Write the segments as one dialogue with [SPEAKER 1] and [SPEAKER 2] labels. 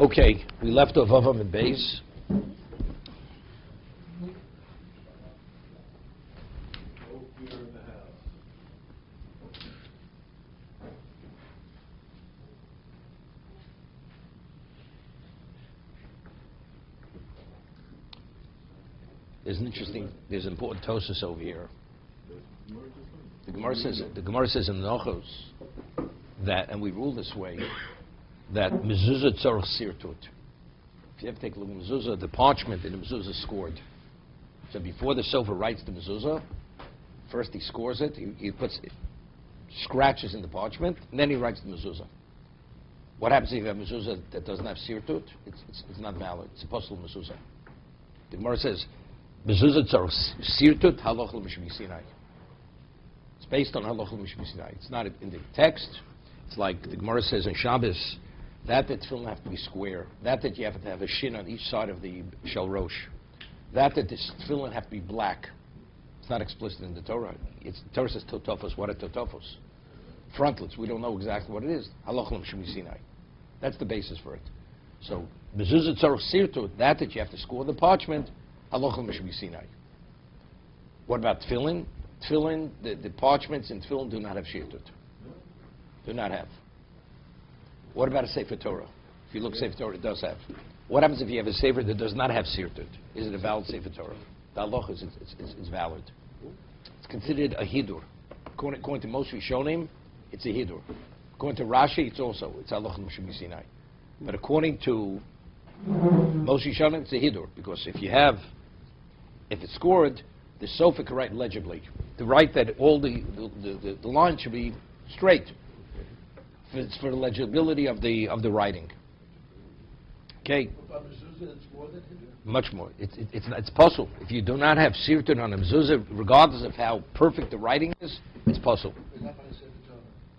[SPEAKER 1] Okay, we left off Vavam and Beis. There's important Tosas over here. The Gemara says in Nochos that, and we rule this way, that mezuzah tzorach sirtut. If you ever take a look at mezuzah, the parchment in the mezuzah is scored. So before the sofer writes the mezuzah, first he scores it, he puts scratches in the parchment, and then he writes the mezuzah. What happens if you have mezuzah that doesn't have sirtut? It's not valid. It's a postal mezuzah. The Gemara says, mezuzah tzorach sirtut halach l'mishmi Sinai. It's based on halach l'mishmi Sinai. It's not in the text. It's like the Gemara says in Shabbos, that the tefillin have to be square, that you have to have a shin on each side of the shel rosh, that the tefillin have to be black. It's not explicit in the Torah. The Torah says totofos. What are totofos? Frontlets. We don't know exactly what it is. Halach l'mishmi Sinai. That's the basis for it. So mezuzah tzorach sirtut, that you have to score the parchment, halach l'mishmi Sinai. What about tefillin? Tefillin, the parchments in tefillin do not have sirtut. Do not have. What about a Sefer Torah? If you look Sefer Torah, it does have. What happens if you have a Sefer that does not have sirtut? Is it a valid Sefer Torah? The halacha is valid. It's considered a hidur. According to most Rishonim, it's a hidur. According to Rashi, it's halach l'mishmi Sinai. But according to most Rishonim, it's a hidur, because if it's scored, the sofer can write legibly. To write that all the lines should be straight. It's for the legibility of the writing. Okay. Much more. It's possible. If you do not have sirtut on a mezuzah, regardless of how perfect the writing is, it's possible.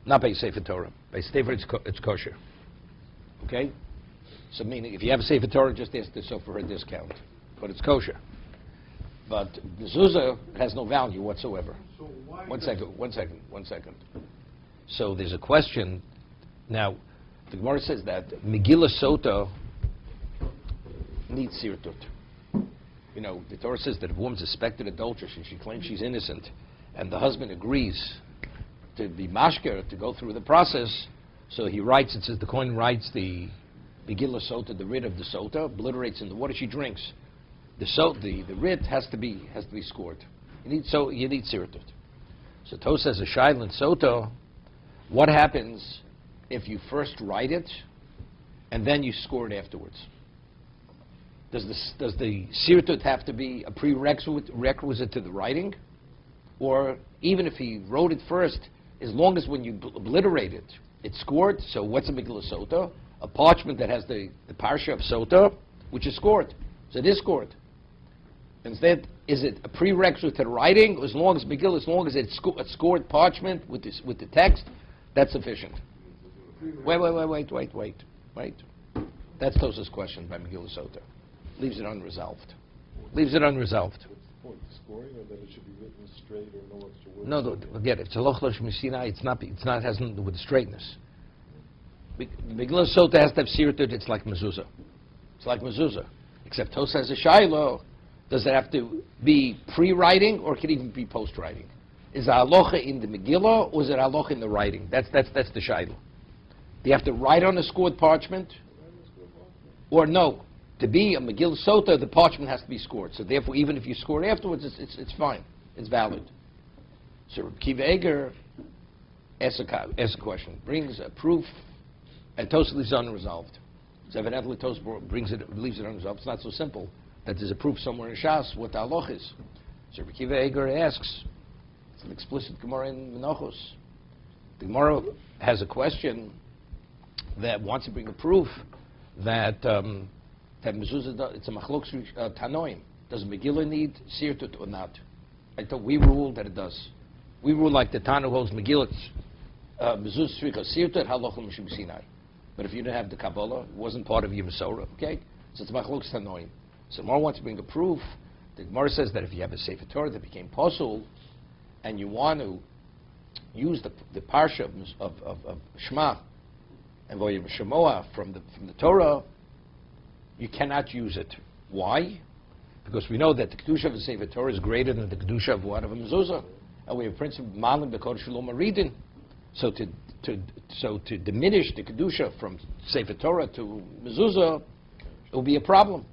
[SPEAKER 1] Not by Sefer Torah. By Sefer it's kosher. Okay. So meaning, if you have a Sefer Torah, just ask the sofer for a discount, but it's kosher. But mezuzah has no value whatsoever.
[SPEAKER 2] So why?
[SPEAKER 1] One second. So there's a question. Now, the Gemara says that Megillah Sota needs sirtut. You know, the Torah says that if a woman's suspected adulteress and she claims she's innocent, and the husband agrees to be mashker, to go through the process, so he writes, it says the Kohen writes the Megillah Sota, the writ of the Sota, obliterates in the water she drinks. The writ has to be scored. You need sirtut. So Torah says a shaila and Sota. What happens if you first write it and then you score it afterwards? Does the sirtut have to be a prerequisite to the writing? Or even if he wrote it first, as long as when you obliterate it, it's scored? So what's a Megillah Sota? A parchment that has the parsha of Sota, which is scored. So it is scored. Instead, is it a prerequisite to the writing? As long as it's a scored parchment with the text, that's sufficient. Wait. That's Tosa's question by Megillah Sota. Leaves it unresolved.
[SPEAKER 2] What's the point? Scoring, or that it should be written straight, or no extra words?
[SPEAKER 1] No, forget it. It's halach l'mishmi Sinai. It has nothing to do with straightness. Megillah Sota has to have sirtut. It's like mezuzah. Except Tosa has a shaila. Does it have to be pre-writing, or can it even be post-writing? Is it halacha in the Megillah, or is it halacha in the writing? That's the shaila. Do you have to write on a scored parchment? Or no? To be a Megillah Sota, the parchment has to be scored. So therefore, even if you score it afterwards, it's fine. It's valid. So Reb Kiva Eger asks a question, brings a proof, and Tosas leaves it unresolved. So evidently Tosas leaves it unresolved. It's not so simple that there's a proof somewhere in Shas what the halach is. So Reb Kiva Eger asks, it's an explicit Gemara in Menachos. The Gemara has a question that wants to bring a proof that mezuzah, it's a machlok tanoim. Does Megillah need sirtut or not? I thought we ruled that it does. We rule like the Tana holds Megillah mezuzah tzricha sirtut halach l'mishmi Sinai. But if you didn't have the Kabbalah, it wasn't part of your Masorah, okay? So it's machlok tanoim. So Gemara wants to bring a proof. The Gemara says that if you have a Sefer Torah that became posul, and you want to use the parsha of Shema and Vayim Shemoah from the Torah, you cannot use it. Why? Because we know that the kedusha of a Sefer Torah is greater than the kedusha of what of a mezuzah, and we have principle malim b'kodesh lo maridin. So to diminish the kedusha from Sefer Torah to mezuzah, it will be a problem.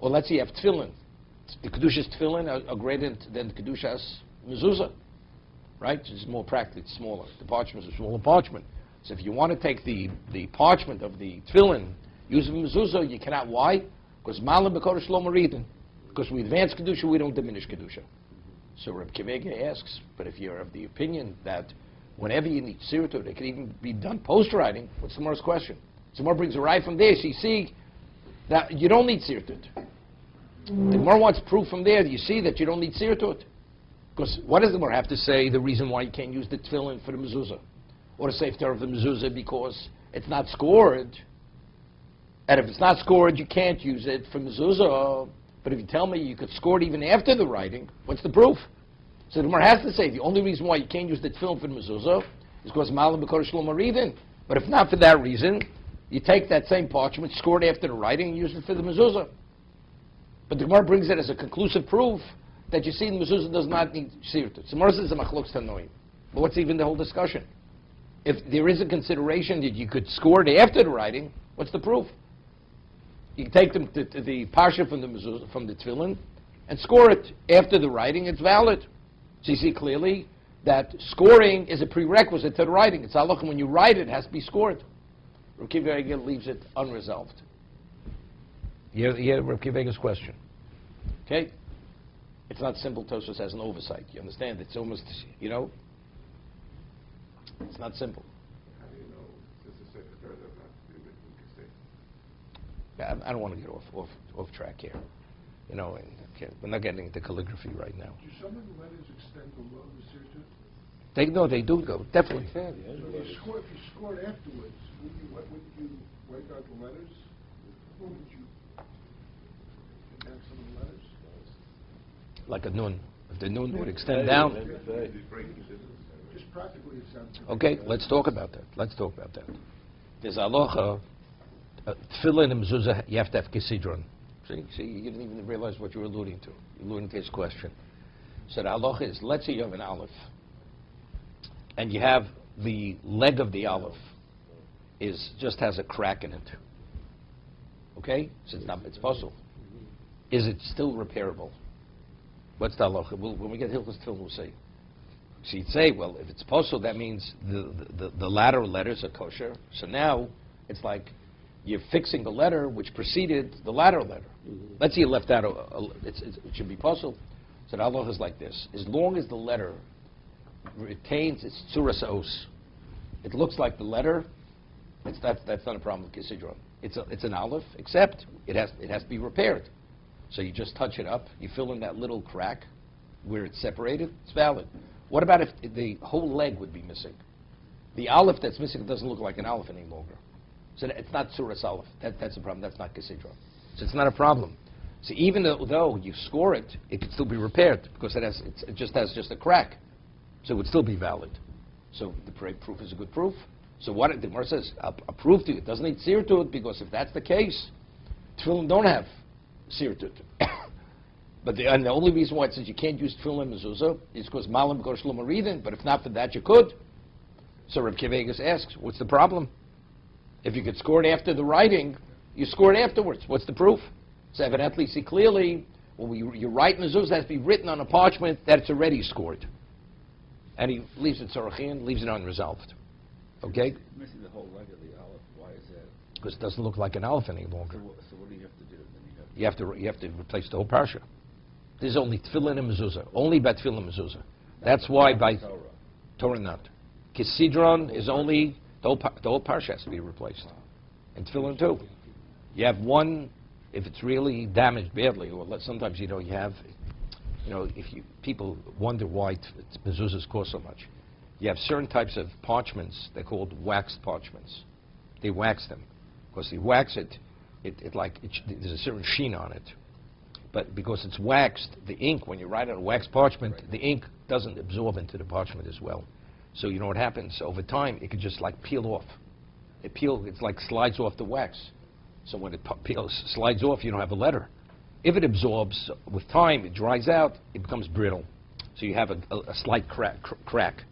[SPEAKER 1] Or let's say you have tefillin. The kedusha's tefillin are greater than the kedusha's mezuzah, right? It's more practical, it's smaller. The parchment is a smaller parchment. So if you want to take the parchment of the tefillin, use it in mezuzah, you cannot. Why? Because malim b'kodesh lo maridin. Because we advance kedusha, we don't diminish kedusha. So Reb Kivega asks, but if you're of the opinion that whenever you need sirtut, it can even be done post-writing, what's the Gemara's question? So Gemara brings a right from there, so you see that you don't need sirtut. The Gemara wants proof from there that you see that you don't need sirtut. Because what does the Gemara have to say the reason why you can't use the tefillin for the mezuzah? Or the Sefer Torah of the mezuzah because it's not scored. And if it's not scored, you can't use it for mezuzah. But if you tell me you could score it even after the writing, what's the proof? So the Gemara has to say the only reason why you can't use the tefillin for the mezuzah is because malam b'kodesh lo maridin. But if not for that reason, you take that same parchment, score it after the writing, and use it for the mezuzah. But the Gemara brings it as a conclusive proof that you see the mezuzah does not need sirtut. So Gemara says a machlokes tanoim. But what's even the whole discussion? If there is a consideration that you could score it after the writing, what's the proof? You take them to the parsha from the mezuzah, from the tefillin, and score it after the writing. It's valid. So you see clearly that scoring is a prerequisite to the writing. It's halachah when you write it has to be scored. Reb Kivega leaves it unresolved. You hear Reb Kivega's question. Okay, it's not simple. Tosfos has an oversight. You understand? It's almost it's not simple.
[SPEAKER 2] How do you know this is Sefer Torah that not to be written in Kisei?
[SPEAKER 1] I don't want to get off track here. And we're not getting into calligraphy right now.
[SPEAKER 3] Do some of the letters extend below the sirtut?
[SPEAKER 1] They do go, definitely.
[SPEAKER 3] So if you score it afterwards, wouldn't you wipe out the letters? Wouldn't you add some of the letters?
[SPEAKER 1] Like a nun. If the nun would extend down.
[SPEAKER 3] Just practically it sounds...
[SPEAKER 1] Okay, let's talk about that. There's halacha, tefillin and mezuzah, you have to have kisidron. See, you didn't even realize what you were alluding to. You're alluding to his question. So the halacha is, let's say you have an aleph, and you have the leg of the aleph just has a crack in it. Okay? So it's possible. Is it still repairable? What's the halacha? When we get Hilchos Tefillin, we'll see. So you'd say, well, if it's possible, that means the lateral letters are kosher. So now it's like you're fixing the letter which preceded the lateral letter. Mm-hmm. Let's say you left out it should be possible. So the halacha is like this: as long as the letter retains its tzuras os, it looks like the letter. That's not a problem with kisidron. It's an aleph, except it has to be repaired. So you just touch it up, you fill in that little crack where it's separated. It's valid. What about if the whole leg would be missing? The aleph that's missing doesn't look like an aleph any longer. So it's not tzuras aleph. That's a problem. That's not kisidron. So it's not a problem. So even though you score it, it could still be repaired because it just has a crack. So it would still be valid. So the proof is a good proof. So what the Gemara says, I'll prove to you, it doesn't need sirtut, because if that's the case, tefillin don't have sirtut. But the only reason why it says you can't use tefillin mezuzah is because malam b'kodesh lo maridin, but if not for that, you could. So Reb Kivega asks, what's the problem? If you could score it after the writing, you score it afterwards. What's the proof? So evidently, see clearly, when you write mezuzah, it has to be written on a parchment that it's already scored. And he leaves it tzorachin, leaves it unresolved. Okay?
[SPEAKER 4] Missing the whole leg of the aleph. Why is that?
[SPEAKER 1] Because it doesn't look like an aleph any longer.
[SPEAKER 4] So what do you have to do? Then
[SPEAKER 1] You have to replace the whole parsha. There's only tefillin and mezuzah. Only by tefillin and mezuzah. That's why by Torah not. Kisidron is only the whole parsha has to be replaced, and tefillin too. You have one if it's really damaged badly, or sometimes you have, if people wonder why mezuzahs cost so much. You have certain types of parchments. They're called waxed parchments. They wax them because they wax it. There's a certain sheen on it. But because it's waxed, the ink, when you write on a waxed parchment, the ink doesn't absorb into the parchment as well. So you know what happens? Over time, it could just peel off. It's like slides off the wax. So when it slides off, you don't have a letter. If it absorbs with time, it dries out, it becomes brittle. So you have a slight crack. Crack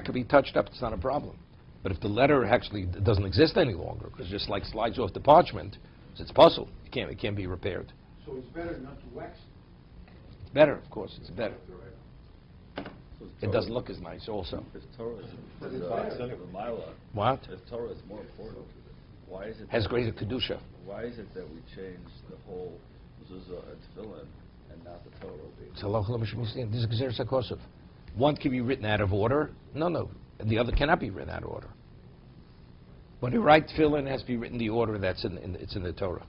[SPEAKER 1] can be touched up, it's not a problem. But if the letter actually doesn't exist any longer, because it just like slides off the parchment, it's puzzle. It can't be repaired.
[SPEAKER 3] So it's better not to wax it.
[SPEAKER 1] It's better, of course, it's better.
[SPEAKER 4] So
[SPEAKER 1] It doesn't look as nice also.
[SPEAKER 4] If Torah is
[SPEAKER 3] But
[SPEAKER 4] the
[SPEAKER 3] it's better.
[SPEAKER 4] Mila,
[SPEAKER 1] What?
[SPEAKER 4] if Torah is more important, why is it
[SPEAKER 1] Has
[SPEAKER 4] that-
[SPEAKER 1] greater kedusha.
[SPEAKER 4] Why is it that we change the whole mezuzah and tefillin and not the Torah?
[SPEAKER 1] It's halacha l'mishmisian. This is Gezeres HaKosov. One can be written out of order. No. And the other cannot be written out of order. When you write tefillin, it has to be written in the order that's it's in the Torah.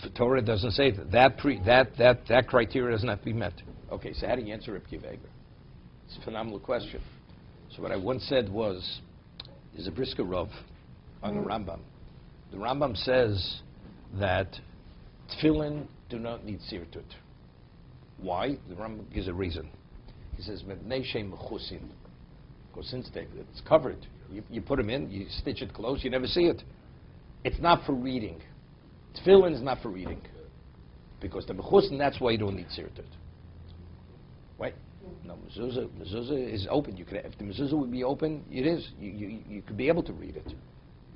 [SPEAKER 1] The Torah doesn't say that. That criteria doesn't have to be met. Okay, so how do you answer Reb Akiva Eiger? It's a phenomenal question. So what I once said was, is a brisker Rav on the Rambam. The Rambam says that tefillin do not need sirtut. Why? The Rambam gives a reason. He says, because since it's covered, you put them in, you stitch it close, you never see it. It's not for reading. Tefillin is not for reading. Because the mechusin, that's why you don't need sirtut. Right? No, mezuzah is open. If the mezuzah would be open, it is. You could be able to read it.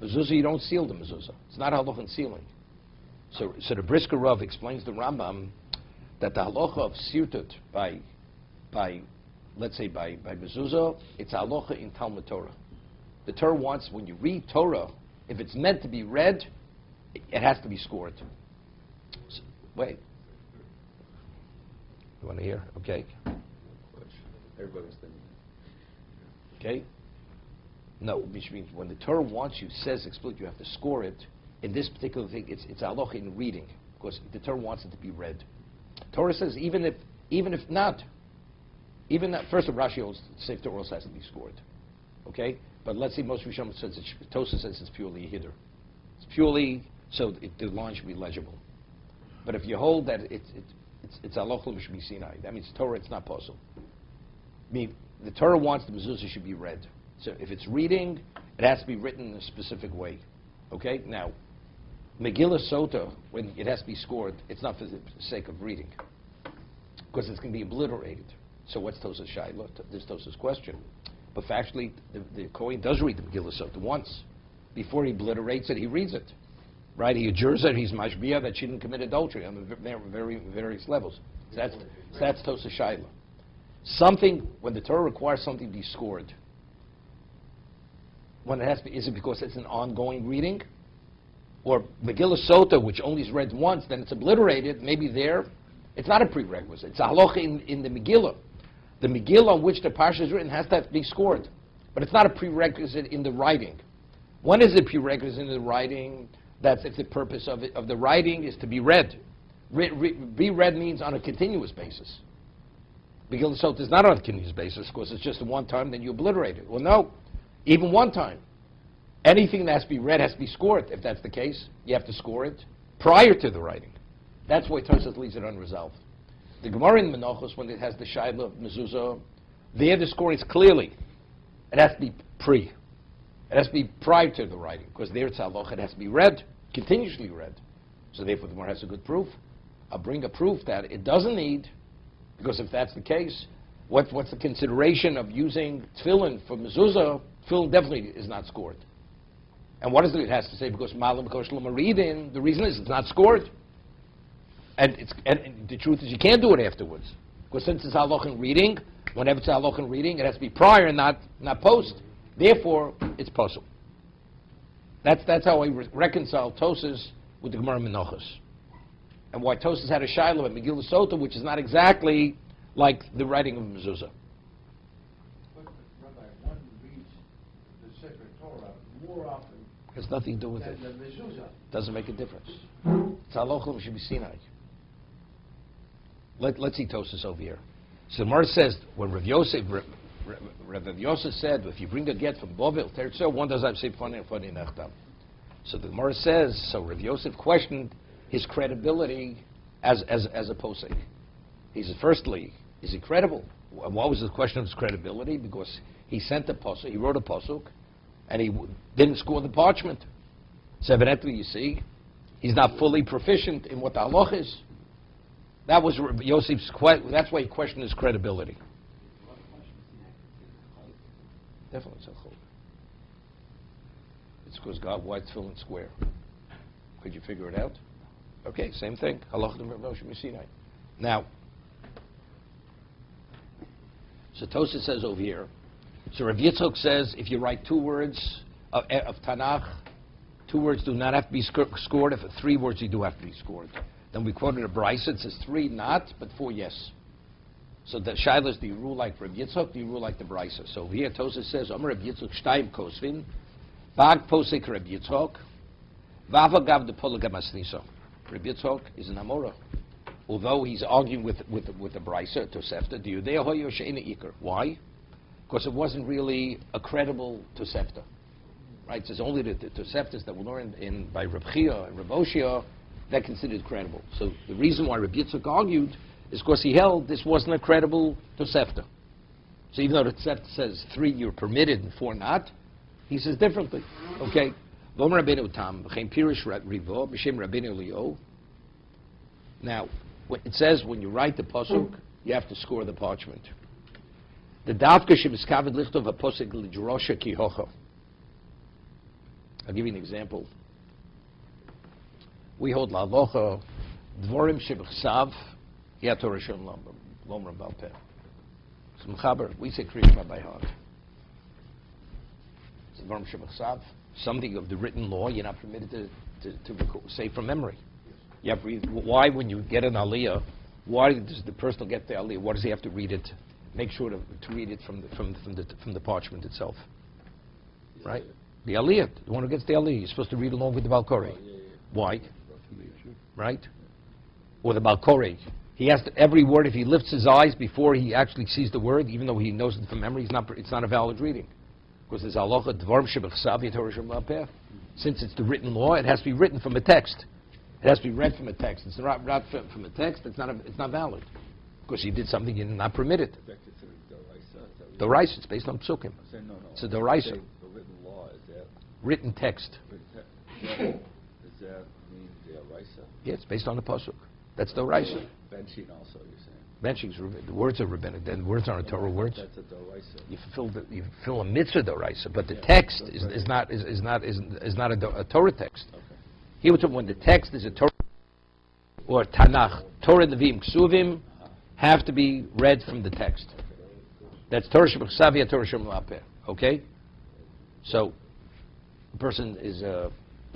[SPEAKER 1] Mezuzah, you don't seal the mezuzah. It's not halach and sealing. So the Brisker Rav explains the Rambam that the halacha of sirtut by mezuzah, it's halacha in Talmud Torah. The Torah wants, when you read Torah, if it's meant to be read, it has to be scored. So, wait. You want to hear? Okay.
[SPEAKER 4] Everybody's thinking.
[SPEAKER 1] Okay? No, which means when the Torah wants you, says explicitly you have to score it. In this particular thing, it's halacha in reading, because the Torah wants it to be read. Torah says even if not, first of all, Rashi holds Sefer Torah also has to be scored. Okay? But let's say most Rishonim says Tosa says it's purely a hitter. It's purely so the line should be legible. But if you hold that it's halacha l'mishmi Sinai, that means Torah, it's not possible. I mean, the Torah wants the mezuzah should be read. So if it's reading, it has to be written in a specific way. Okay? Now, Megillah Sota, when it has to be scored, it's not for the sake of reading. Because it's going to be obliterated. So what's Tosa's Shaila? This Tosa's question. But factually, the Kohen does read the Megillah Sota once. Before he obliterates it, he reads it. Right? He adjures it, he's mashbiah that she didn't commit adultery on various levels. So that's Tosa's Shaila. Something, when the Torah requires something to be scored, when it has to be, is it because it's an ongoing reading? Or Megillah Sota, which only is read once, then it's obliterated, maybe there, it's not a prerequisite. It's a halacha in the Megillah. The Megillah on which the parsha is written has to be scored. But it's not a prerequisite in the writing. When is it prerequisite in the writing? That's if the purpose of the writing is to be read. Be read means on a continuous basis. Megillah Sota is not on a continuous basis, because it's just a one time, then you obliterate it. Well, no. Even one time. Anything that has to be read has to be scored. If that's the case, you have to score it prior to the writing. That's why Tosafos leaves it unresolved. The Gemara in Menachos, when it has the Shaila of Mezuzah, there the scoring is clearly. It has to be pre. It has to be prior to the writing, because there it's halacha. It has to be read, continuously read. So therefore the Gemara has a good proof. I'll bring a proof that it doesn't need, because if that's the case, what's the consideration of using tefillin for mezuzah? Tefillin definitely is not scored. And what is it has to say? Because malam koshel maridin, the reason is it's not scored. And the truth is you can't do it afterwards. Because since it's halachan reading, whenever it's halachan reading, it has to be prior and not post. Therefore, it's posel. That's how I reconcile Tosas with the Gemara Menachos. And why Tosas had a Shiloh at Megillah Sota, which is not exactly like the writing of Mezuzah.
[SPEAKER 3] But, Rabbi, one reads the Sefer Torah more often
[SPEAKER 1] Has nothing to do with
[SPEAKER 3] than
[SPEAKER 1] it.
[SPEAKER 3] the mezuzah.
[SPEAKER 1] Doesn't make a difference. It's halacha should be Sinai. Let's see Tosas over here. So the Gemara says when Rav Yosef said, if you bring a get from Bovel, Teretz, one does have say funny nachtam. So the Gemara says, so Rav Yosef questioned his credibility as a posek. He said, firstly, is he credible? What was the question of his credibility? Because he sent a posuk, he wrote a posuk, and he didn't score the parchment. So evidently, you see, he's not fully proficient in what the halach is. That was Yosef's that's why he questioned his credibility. Definitely, it's a chol. It's because God white tefillin square. Could you figure it out? Okay, same thing. Halach Moshe Sinai. Now, so Tosafos says over here. So Rav Yitzchok says if you write 2 words of Tanakh, 2 words do not have to be scored. If 3 words, you do have to be scored. Then we quoted a brisa. It says 3 not, but 4 yes. So the shaila is, do you rule like Rav Yitzchok? Do you rule like the brisa? So here Tosafos says, Amar Rav Yitzchok shtayim kosvin, bag posek Rav Yitzchok, vava gav de polagam asniso. Rav Yitzchok is an Amora. Although he's arguing with the brisa, Tosefta, do you there hoyo she'ena ikar? Why? Because it wasn't really a credible Tosefta. Right? It's only the Toseftas that were learned by Reb Chia and Reb Oshia that considered credible. So the reason why Reb Yitzchak argued is because he held this wasn't a credible Tosefta. So even though the Tosefta says 3 you're permitted and 4 not, he says differently. Okay? Now, it says when you write the pasuk, you have to score the parchment. The davka shemiskavid lichtov a pasuk l'drosha kihocha. I'll give you an example. We hold la'alocha dvorim shebechsav yat Torah shem lomram bal peh. So mechaber, we say Kriya by heart. It's dvorim shebechsav, something of the written law. You're not permitted to say from memory. You have to read. Why, when you get an aliyah, why does the person get the aliyah? Why does he have to read it? Make sure to read it from the parchment itself, right? The aliyah, the one who gets the aliyah, you're supposed to read along with the balkori. Why? Right? Or the balkori. He has to, every word, if he lifts his eyes before he actually sees the word, even though he knows it from memory, it's not a valid reading. Because there's halacha dvarim shebechsav Torah shem la'peh. Since it's the written law, it has to be written from a text. It has to be read from a text. It's not from a text. It's not valid because he did something you're not permitted. The rice. It's based on psukim. It's a doraisa.
[SPEAKER 4] The written law is that
[SPEAKER 1] written text.
[SPEAKER 4] Does that mean the raisa?
[SPEAKER 1] Yeah, it's based on the pasuk. That's doraisa.
[SPEAKER 4] Benching also, you're saying.
[SPEAKER 1] Benching, the words are rabbinic. The words aren't Torah words.
[SPEAKER 4] That's a doraisa.
[SPEAKER 1] You fulfill a mitzvah doraisa, but the text is not a Torah text.
[SPEAKER 4] Okay.
[SPEAKER 1] Here we're talking when the text is a Torah or Tanakh, Torah Nevi'im Ksuvim have to be read from the text. That's Torah Shebechsav, Torah Shem La'peh. Okay? So, the person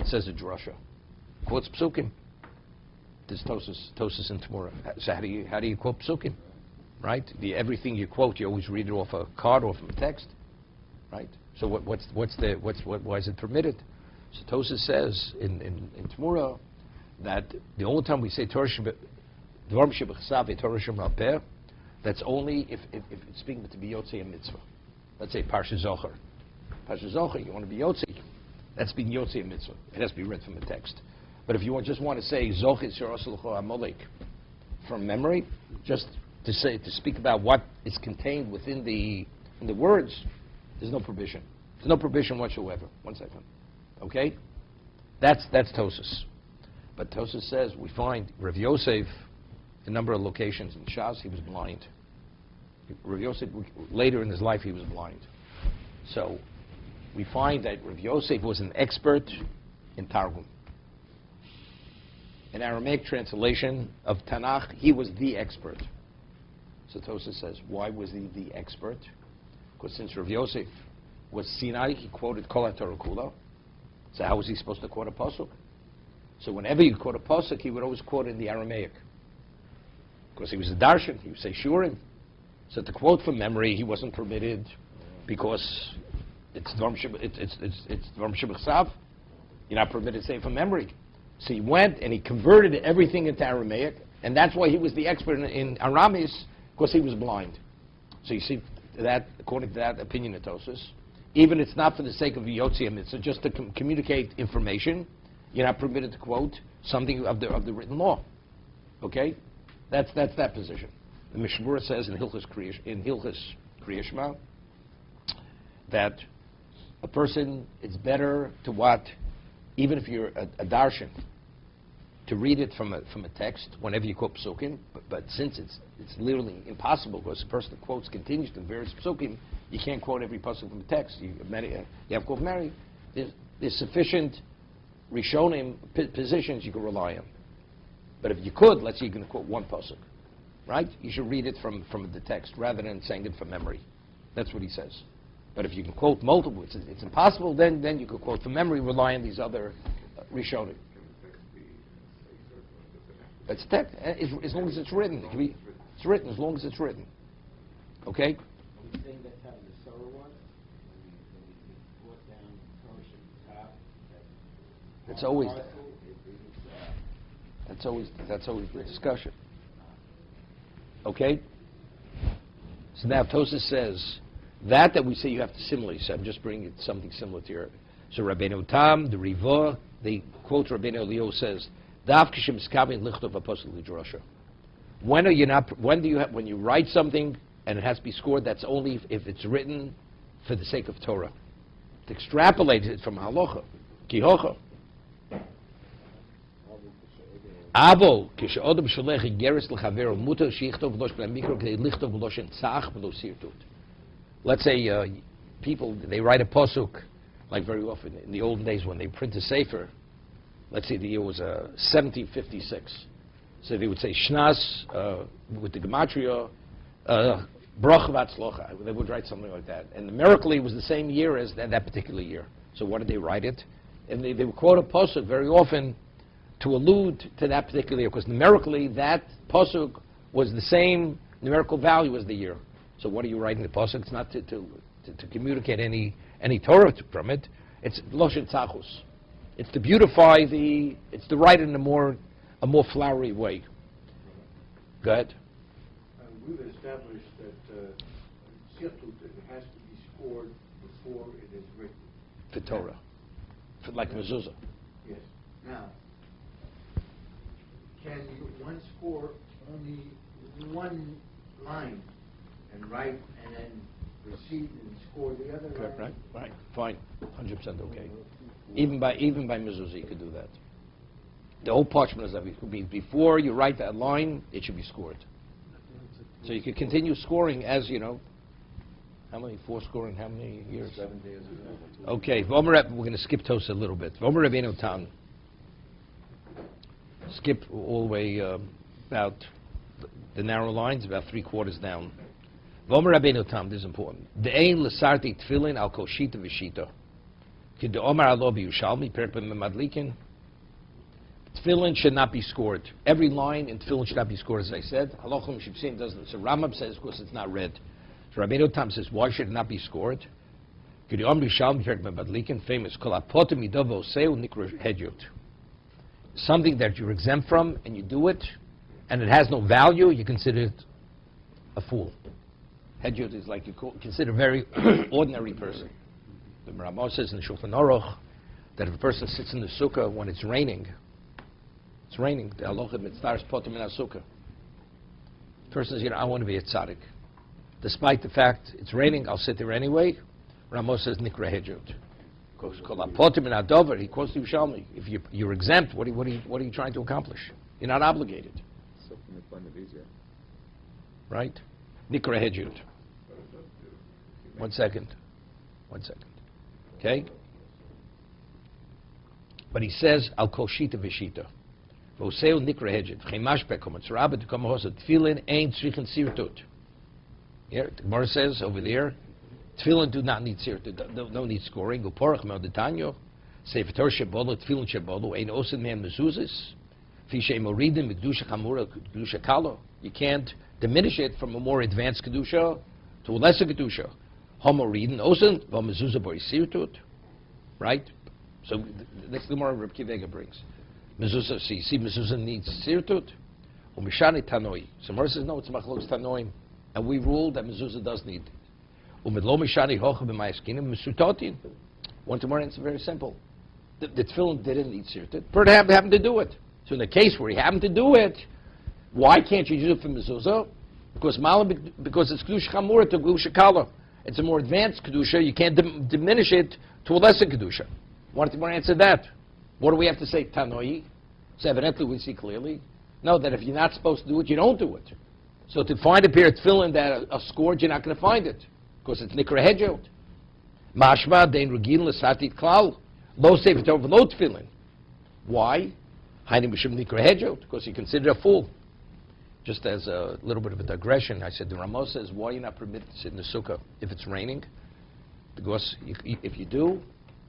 [SPEAKER 1] says a drasha, quotes psukim. This Tosafos in Gemara. So how do you quote psukim? Right? Everything you quote, you always read it off a card or from a text. Right? So why is it permitted? So Tosafos says in Gemara that the only time we say Torah Shebechsav, Torah Shem La'peh, that's only if it's speaking to be Yotzei a mitzvah. Let's say parshas Zohar. Parshas Zohar, you want to be Yotzei. That's being Yotzei a mitzvah. It has to be read from the text. But if you just want to say Zohar Shirasulucho Amalek from memory, just to speak about what is contained within the words, there's no prohibition. There's no prohibition whatsoever. 1 second. Okay? That's Tosafos. But Tosafos says we find Rav Yosef, a number of locations in Shas, he was blind. Rav Yosef, later in his life, he was blind. So we find that Rav Yosef was an expert in Targum. In Aramaic translation of Tanakh, he was the expert. So Tosafos says, why was he the expert? Because since Rav Yosef was Sinai, he quoted Kol HaTorah Kula. So how was he supposed to quote a pasuk? So whenever you quote a pasuk, he would always quote in the Aramaic. Because he was a darshan, he would say shurim. So to quote from memory, he wasn't permitted because it's dvarim shebechsav. You're not permitted to say from memory. So he went and he converted everything into Aramaic, and that's why he was the expert in Aramis, because he was blind. So you see that, according to that opinion of Tosafos, even it's not for the sake of Yotzei mitzvah, just to communicate information, you're not permitted to quote something of the written law. Okay? That's that position. The Mishmura says in Hilchos Kriya Shema that a person, it's better to what? even if you're a darshan, to read it from a text whenever you quote psukim, but since it's literally impossible because the person that quotes continues to various psukim, you can't quote every pasuk from the text. You have to quote Mary. There's sufficient Rishonim positions you can rely on. But if you could, let's say you're going to quote one pasuk, right? You should read it from the text rather than saying it from memory. That's what he says. But if you can quote multiple, it's impossible. Then you could quote from memory, rely on these other Rishonim. It's text, as long as it's written. It can be, it's written as long as it's written. Okay?
[SPEAKER 5] Are we saying that's how the Surah was? When we brought down Torah top,
[SPEAKER 1] It's always that's always the discussion. Okay? So now Tosas says that we say you have to simulate. So I'm just bringing it something similar to your. So Rabbeinu Tam, the Riva, they quote Rabbeinu Elio says, when are you not? When do you have? When you write something and it has to be scored, that's only if it's written for the sake of Torah. To extrapolate it from halacha, kihocha. Avo kishodam sholech igeres l'chavero mutar sheichtov losh b'lamikro k'dei lichtov l'oshen tzach v'lo sirtut. Let's say people they write a pasuk, like very often in the olden days when they print a sefer. Let's say the year was 1756. So they would say Shnas with the gematria, Broch v'atzlocha. They would write something like that. And numerically it was the same year as that particular year. So what did they write it? And they would quote a pasuk very often to allude to that particular year, because numerically that pasuk was the same numerical value as the year. So what are you writing the pasuk? It's not to communicate any Torah from it. It's loshen tzachus. It's to beautify it's to write in a more flowery way. Go ahead.
[SPEAKER 3] We've established that sirtut has to be scored before it is written.
[SPEAKER 1] The Torah. Like mezuzah.
[SPEAKER 3] Yes. Now, can one score only one line and write and then proceed and score the other line?
[SPEAKER 1] Right. Fine. 100% okay. Even by mezuzah you could do that. The whole parchment is that it could be before you write that line, it should be scored. So you could continue scoring as how many scoring? How many years?
[SPEAKER 4] 7 days ago.
[SPEAKER 1] Okay, we're going to skip Tosa a little bit. Vomer Rabbeinu Tam. Skip all the way about the narrow lines, about 3/4 down. Vomer Rabbeinu Tam. This is important. De'ein l'sarti tefillin al kol shita v'shita. Kid Omar alo b'Yushalmi perpem memadlikin. Tefillin should not be scored. Every line in tefillin should not be scored, as I said. Halachim Shibsein doesn't. So Rambam says, of course, it's not read. So Rabbeinu Tam says, why should it not be scored? Kid Omar Yushalmi perpem memadlikin. Famous kol apotem midavo seu nikra hedyot. Something that you're exempt from, and you do it, and it has no value, you consider it a fool. Hedyot is like you consider a very ordinary person. The Rambam says in the Shulchan Aruch that if a person sits in the sukkah when it's raining, the halacha mitzvahs potem in a sukkah. The person says, I want to be a tzaddik. Despite the fact it's raining, I'll sit there anyway. Rambam says, nikra hedyot. Because kol potem in adover, he quotes the Yerushalmi. If you're exempt, what are you trying to accomplish? You're not obligated.
[SPEAKER 4] So from the point of easier.
[SPEAKER 1] Right? Nikra hedyot. 1 second. Okay? But he says, al kol shita v'shita. V'oseu nikra hedyot. V'chemash bekom. It's rabbi to come hosa. Tefillin ain't tzrichen sirtut. Here, the Gemara says over there, tefillin do not need sirtut. No need scoring. Uporach me'odetanyo. Sefer Torah shebolo. Tefillin shebolo. Ein osen me'en mezuzis. Fishay moridim m'kedusha chamura kedusha kalo. You can't diminish it from a more advanced kedusha to a lesser kedusha. Homo reading osen v'mezuzah boi sirtut. Right? So that's the more Reb Kivega brings. Mezuzah, see mezuzah needs sirtut. Umishani tanoi. So Gemara says no, it's machlokes tanoim, and we rule that mezuzah does need. Umidlo mishani hocha b'mayaskinim mesutotin. One tomorrow answer very simple. The tefillin didn't need sirtut, but it happened to do it. So in the case where he happened to do it, why can't you use it for mezuzah? Because it's kedusha chamura to kedusha kala. It's a more advanced kedusha. You can't diminish it to a lesser kedusha. Want to answer that? What do we have to say? Tanoi. So evidently we see clearly. No, that if you're not supposed to do it, you don't do it. So to find a pair of tefillin that are scored, you're not going to find it. Because it's nikra hedjot. Mashma dein regin l'satit klal. Lo sefer Torah v'lo tefillin. Why? Hiding b'shem nikra hedjot. Because you're considered a fool. Just as a little bit of a digression, I said the Ramos says, why are you not permitted to sit in the sukkah if it's raining? Because if you do,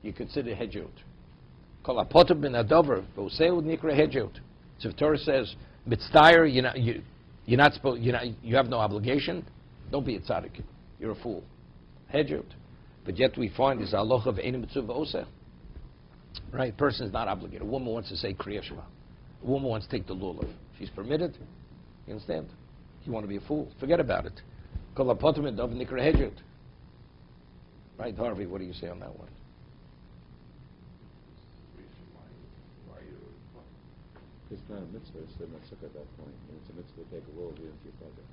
[SPEAKER 1] you consider hedjot. Kol apotem ben adover v'oseu nikra hedjot. So if Torah says mitzdayer, you're not supposed, you have no obligation, don't be a tzaddik. You're a fool. Hedjot. But yet we find this halacha of ein mitzvah oseh. Right? A person is not obligated. A woman wants to say Kriya Shema. A woman wants to take the lulav. She's permitted. You understand? You want to be a fool? Forget about it. Kol apotem ben adover nikra hedjot. Right, Harvey, what do you say on that one?
[SPEAKER 4] It's not a mitzvah, it's a mitzvah at that point. And it's a mitzvah to take a roll, even if you fuck it.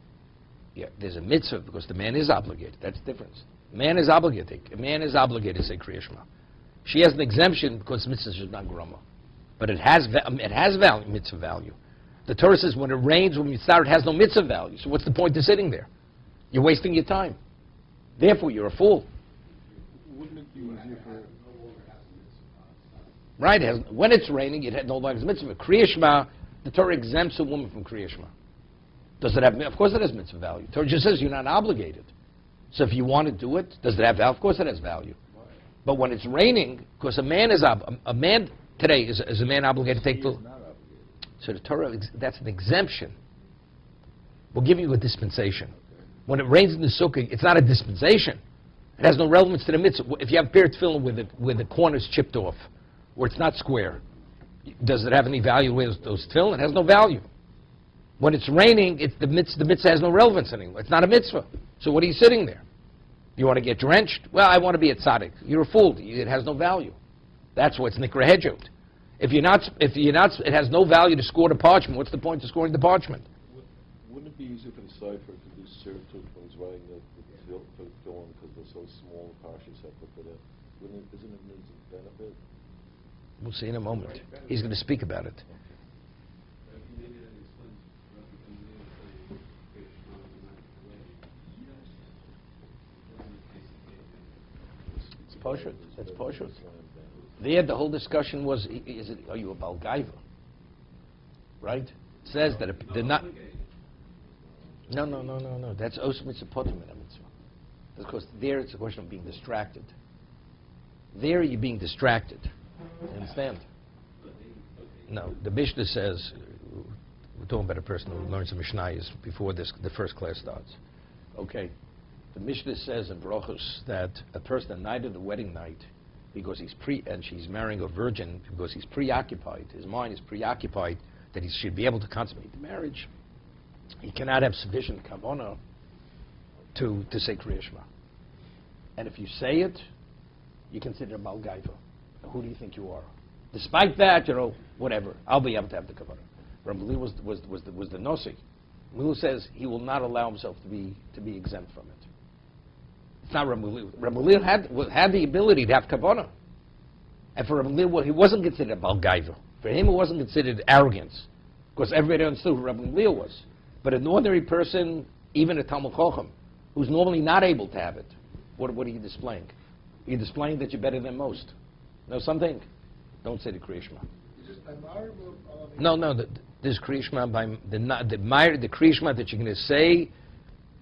[SPEAKER 1] Yeah, there's a mitzvah because the man is obligated. That's the difference. Man is obligated. A man is obligated to say Kriya Shema. She has an exemption because mitzvah is not groma. But it has value, mitzvah value. The Torah says when it rains, when you start, it has no mitzvah value. So what's the point of sitting there? You're wasting your time. Therefore, you're a fool.
[SPEAKER 3] Wouldn't it be easier for...
[SPEAKER 1] Right? When it's raining, it no longer has mitzvah. Kriya Shema, the Torah exempts a woman from Kriya Shema. Does it have? Of course, it has mitzvah value. The Torah just says you're not obligated. So if you want to do it, does it have value? Of course, it has value. But when it's raining, because a man today is a man obligated to take the. So the Torah, that's an exemption. We'll give you a dispensation. When it rains in the sukkah, it's not a dispensation. It has no relevance to the mitzvah. If you have a pair of tefillin with the corners chipped off, or it's not square, does it have any value with those tefillin? It has no value. When it's raining, the mitzvah has no relevance anymore. It's not a mitzvah. So what are you sitting there? You want to get drenched? Well, I want to be a tzaddik. You're a fool. It has no value. That's what's nikra hedjot. If you're not, it has no value to score the parchment. What's the point of scoring the parchment?
[SPEAKER 6] Wouldn't it be easier for the cipher to do surtut when he's writing the film because they're so small, the parshas have to put it? Isn't it a benefit?
[SPEAKER 1] We'll see in a moment. He's going to speak about it. It's poshut. That's poshut. There, the whole discussion was: are you a balgaiva? Right? It says that they're not. No. That's also mitzvah potem in a mitzvah. Because there, it's a question of being distracted. There, you're being distracted. You understand? No, the Mishnah says, we're talking about a person who learns the Mishnayos before the first class starts. Okay, the Mishnah says in Brochus that a person the night of the wedding night, because and she's marrying a virgin, because he's preoccupied, his mind is preoccupied that he should be able to consummate the marriage, he cannot have sufficient kavanah to say Kriya Shema. And if you say it, you consider balgaiva. Who do you think you are? Despite that, whatever, I'll be able to have the kavanah. Rabbi was the nosi. Rabbi says he will not allow himself to be exempt from it. It's not Rabbi. Rabbi had the ability to have kavanah, and for Rabbi he wasn't considered a balgaiva. For him, it wasn't considered arrogance, because everybody understood who Rabbi was. But an ordinary person, even a Talmud Chacham, who's normally not able to have it, what are you displaying? You're displaying that you're better than most. Know something? Don't say the Kriya Shema. No. This Kriya Shema by the Kriya Shema that you're going to say.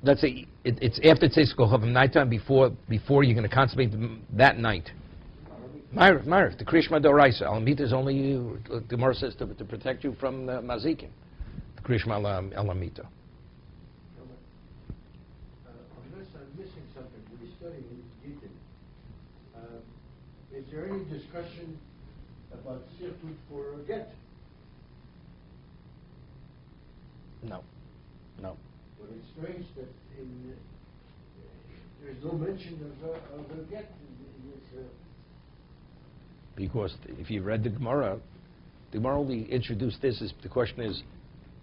[SPEAKER 1] Let's say it's after it says Kohavim nighttime before you're going to consummate that night. Ma'ariv, the Kriya Shema Doraisa. Alamita is only the Gemara says to protect you from mazikin. The Kriya Shema Alamita.
[SPEAKER 3] Unless I'm missing something, we study Gitten. Is there any discussion about sirtut for a get?
[SPEAKER 1] No.
[SPEAKER 3] But it's strange that there's no mention of a get in this.
[SPEAKER 1] Because if you've read the Gemara only introduced this. The question is,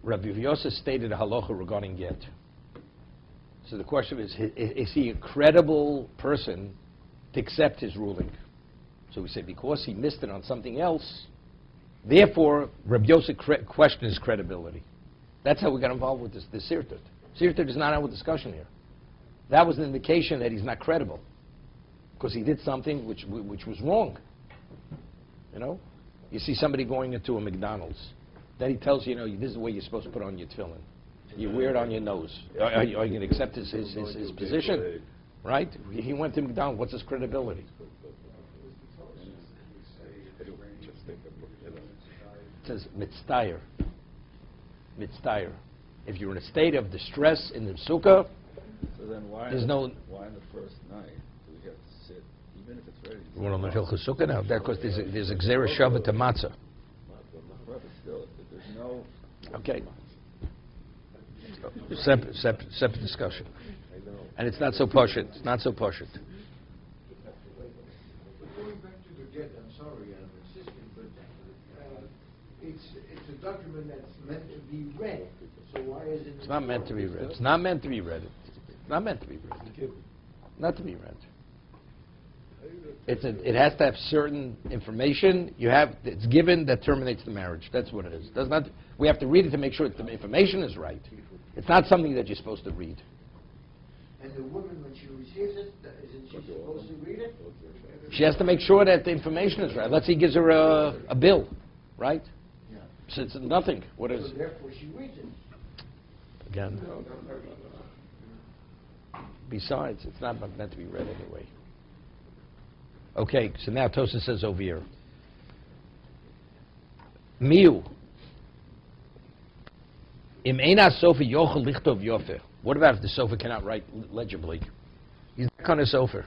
[SPEAKER 1] Rabbi Yosef stated a halacha regarding get. So the question is he a credible person to accept his ruling? So we say because he missed it on something else, Therefore, Rabbi Yosef questioned his credibility. That's how we got involved with this sirtut. Sirtut is not our discussion here. That was an indication that he's not credible, because he did something which was wrong. You know? You see somebody going into a McDonald's, then he tells you, this is the way you're supposed to put on your tefillin. You wear it on your nose. Are you going to accept his position? Right? He went to McDonald's. What's his credibility? It says mitztayer. Mitztayer. If you're in a state of distress in the sukkah,
[SPEAKER 4] So then why
[SPEAKER 1] there's
[SPEAKER 4] in
[SPEAKER 1] no...
[SPEAKER 4] why in the first night do we have to sit, even if it's ready?
[SPEAKER 1] You want to learn sukkah now? Because there's a gzera shava to matzah.
[SPEAKER 4] But still, if there's no...
[SPEAKER 1] Okay. Separate discussion. And it's not so poshut. It's not so poshut.
[SPEAKER 3] Going back to the get, I'm sorry, I'm insisting, but it's a document that's meant to be read. So why is it?
[SPEAKER 1] It's not meant to be read. It's not meant to be read. It's not meant to be read. Not to be read. It has to have certain information. It's given that terminates the marriage. That's what it is. Does not. We have to read it to make sure that the information is right. It's not something that you're supposed to read.
[SPEAKER 3] And the woman, when she receives it, isn't she supposed to read it?
[SPEAKER 1] She has to make sure that the information is right. Let's say he gives her a bill, right?
[SPEAKER 3] Yeah.
[SPEAKER 1] So it's nothing. What is?
[SPEAKER 3] So therefore she reads it.
[SPEAKER 1] Again. Besides, it's not meant to be read anyway. Okay, so now Tosa says over here. Miu. Im eina sofa yochel lichtov yofer. What about if the sofa cannot write legibly? He's not kind of sofa.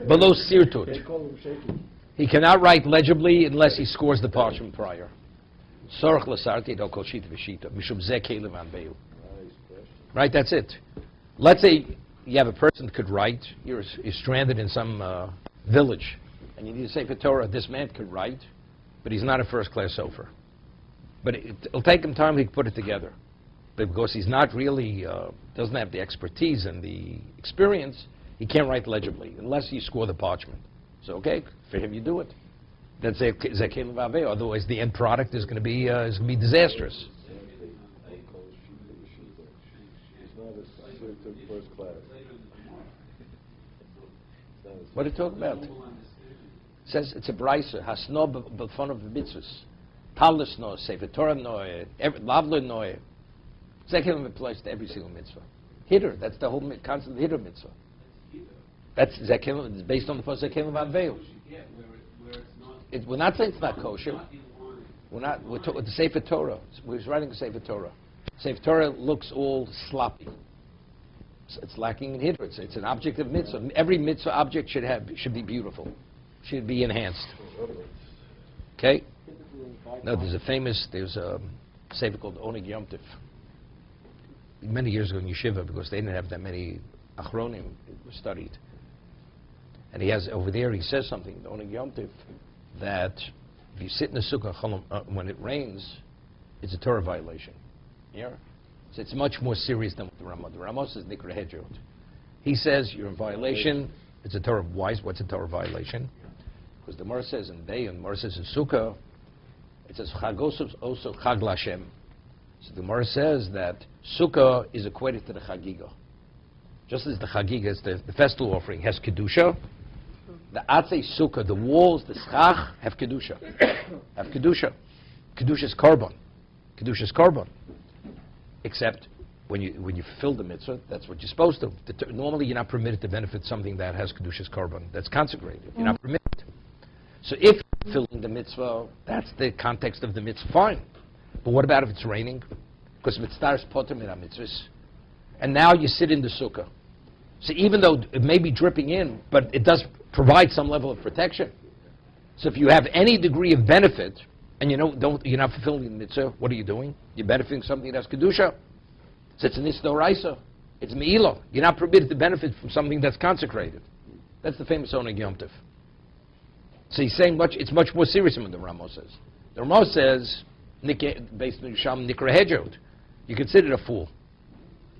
[SPEAKER 1] Below sirtut. He cannot write legibly unless he scores the parchment prior. Sorach lasarti do kol shita v'shita mishum zeh kelev anbeu. Right, that's it. Let's say you have a person that could write. You're stranded in some village, and you need to say for Torah, this man could write, but he's not a first-class sofer. But it'll take him time to put it together. But because he's not really, doesn't have the expertise and the experience, he can't write legibly unless you score the parchment. So, okay, for him you do it. That's Zekeh Levaveh. Otherwise, the end product is going to be disastrous.
[SPEAKER 6] It's not a certain first class.
[SPEAKER 1] What are you talking about? It says it's a brisa. Hasno b'fon of the mitzvahs. Talis no, Sefer Torah no, Lavla no. Zekeh Levaveh applies to every single mitzvah. Hitter, that's the whole concept of hitter mitzvah. That's Zekeh Levaveh. It's based on the first Zekeh Levaveh. We're not saying it's not kosher. We're talking the Sefer Torah. We're writing the Sefer Torah. Sefer Torah looks all sloppy. It's lacking in hitter. It's an object of mitzvah. Every mitzvah object should be beautiful. Should be enhanced. Okay? Now there's a Sefer called Oneg Yom Tif. Many years ago in Yeshiva, because they didn't have that many achronim studied. And he has over there. He says something. The Oneg Yom Tif, that if you sit in the sukkah when it rains, it's a Torah violation. Yeah? So it's much more serious than what the Ramah. The Ramah says Nikra Hedjot. He says you're in violation. It's a Torah. Why? What's a Torah violation? Because the Gemara says in Day and the Gemara says in Sukkah, it says Chagosov also Chag Lashem. So the Gemara says that Sukkah is equated to the Chagiga. Just as the Chagiga is the festival offering has Kedusha, the Atzei Sukkah, the walls, the Schach, have Kedusha. Have Kedusha. Kedusha is Korban. Kedusha is Korban. Except when you fulfill the mitzvah, that's what you're supposed to. Normally you're not permitted to benefit something that has Kedusha's Korban, that's consecrated. You're not permitted. So if you're fulfilling the mitzvah, that's the context of the mitzvah, fine. But what about if it's raining? Because mitzvah is potem in mitzvahs. And now you sit in the sukkah. So even though it may be dripping in, but it does provide some level of protection. So if you have any degree of benefit, and you're not fulfilling the mitzvah, what are you doing? You're benefiting something that's kedusha. So it's an istoraisa. It's me'ilah. You're not permitted to benefit from something that's consecrated. That's the famous Oneg Yom Tov. So he's saying it's much more serious than what the Ramo says. The Ramo says, based on Yisham Nikra Hedjot, you're considered a fool.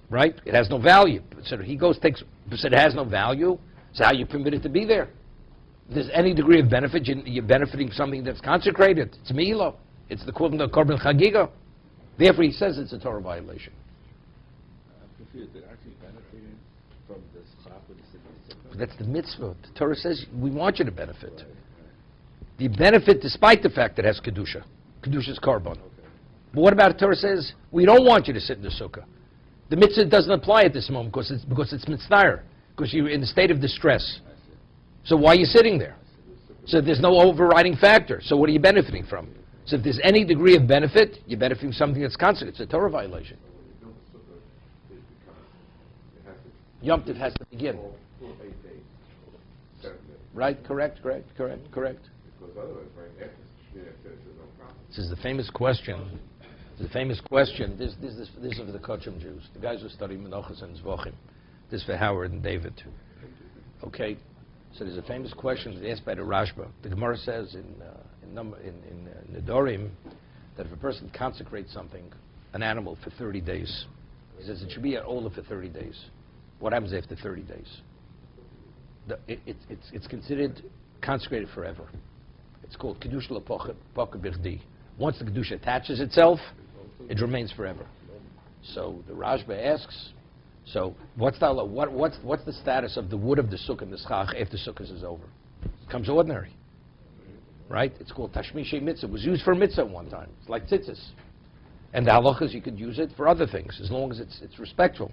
[SPEAKER 1] Right? It has no value. So he said it has no value. So how are you permitted to be there? If there's any degree of benefit, you're benefiting from something that's consecrated. It's Me'ilah. It's the equivalent of Korban Chagiga. Therefore, he says it's a Torah violation.
[SPEAKER 4] I'm confused. They're actually benefiting from this chap with the
[SPEAKER 1] But that's the mitzvah. The Torah says we want you to benefit. The benefit despite the fact that it has Kedusha. Kedusha is Korban. But what about the Torah says we don't want you to sit in the sukkah? The mitzvah doesn't apply at this moment because it's mitzvah, because you're in a state of distress. So why are you sitting there? So there's no overriding factor. So what are you benefiting from? So if there's any degree of benefit, you're benefiting from something that's constant. It's a Torah violation. Yom Tov has to begin.
[SPEAKER 2] For 8 days. 7 days.
[SPEAKER 1] Right? Correct.
[SPEAKER 2] Because otherwise, right after Shmini Atzeres, there's no problem.
[SPEAKER 1] This is the famous question. The famous question. This is of the Kochim Jews, the guys who study Menachos and Zvochim. This is for Howard and David. Okay, so there's a famous question asked by the Rashba. The Gemara says in Nedorim that if a person consecrates something, an animal, for 30 days, he says it should be an olah for 30 days. What happens after 30 days? It's considered consecrated forever. It's called Kedusha L'Pocha Birdi. Once the Kedusha attaches itself, it remains forever. So the Rashba asks, so what's the status of the wood of the sukkah and the schach after sukkah is over? It becomes ordinary. Right? It's called Tashmishay Mitzvah. It was used for mitzvah one time. It's like tzitzis. And the halachas, you could use it for other things, as long as it's respectful.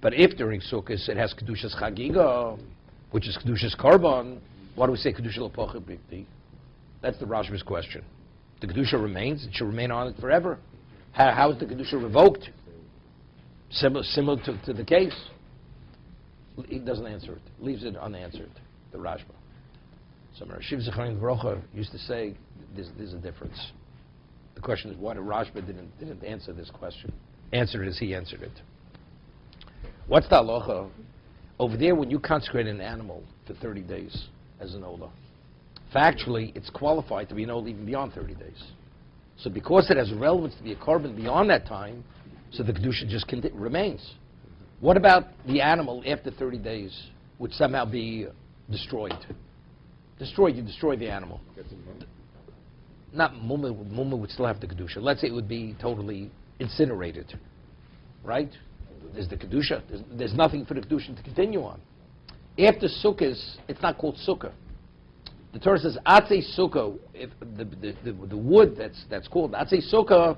[SPEAKER 1] But if during sukkahs it has Kedushas Chagiga, which is Kedushas Korban, why do we say Kedusha L'Pocha Birdi? That's the Rashba's question. The Kedusha remains, it should remain on it forever. How is the Kedusha revoked? Similar to the case. He doesn't answer it. Leaves it unanswered, the Rashba. So Rav Zechariah Brocha used to say, there's a difference. The question is, why the Rashba didn't answer this question? Answer it as he answered it. What's the halacha? Over there, when you consecrate an animal for 30 days as an olah, factually, it's qualified to be an olah even beyond 30 days. So because it has relevance to be a korban beyond that time, so the kedusha just remains. What about the animal after 30 days would somehow be destroyed? You destroy the animal. Not mumma would still have the kedusha. Let's say it would be totally incinerated, right? There's the kedusha. There's nothing for the kedusha to continue on. After sukkahs, it's not called sukkah. The Torah says atzei sukkah. If the wood that's called atzei sukkah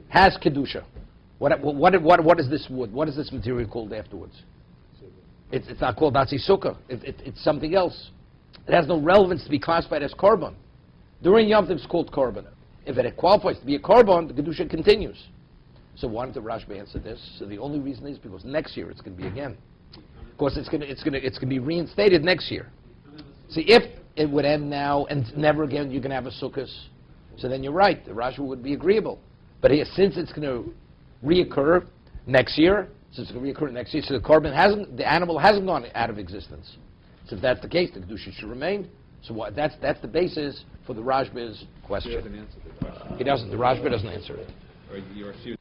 [SPEAKER 1] has kedusha. What is this wood? What is this material called afterwards? It's not called atzei sukkah. It's something else. It has no relevance to be classified as korban. During Yom Tov, it's called korban. If it qualifies to be a korban, the kedusha continues. So why didn't the Rashba answer this? So the only reason is because next year it's going to be again. Of course, it's going to be reinstated next year. See, if it would end now and never again you're going to have a sukkah, so then you're right. The Rashba would be agreeable. But here, since it's going to reoccur next year, so the animal hasn't gone out of existence. So if that's the case, the kedusha should remain. So that's the basis for the Rashba's question.
[SPEAKER 4] He doesn't answer the question.
[SPEAKER 1] He doesn't. The Rashba doesn't answer it.
[SPEAKER 4] Or you're assuming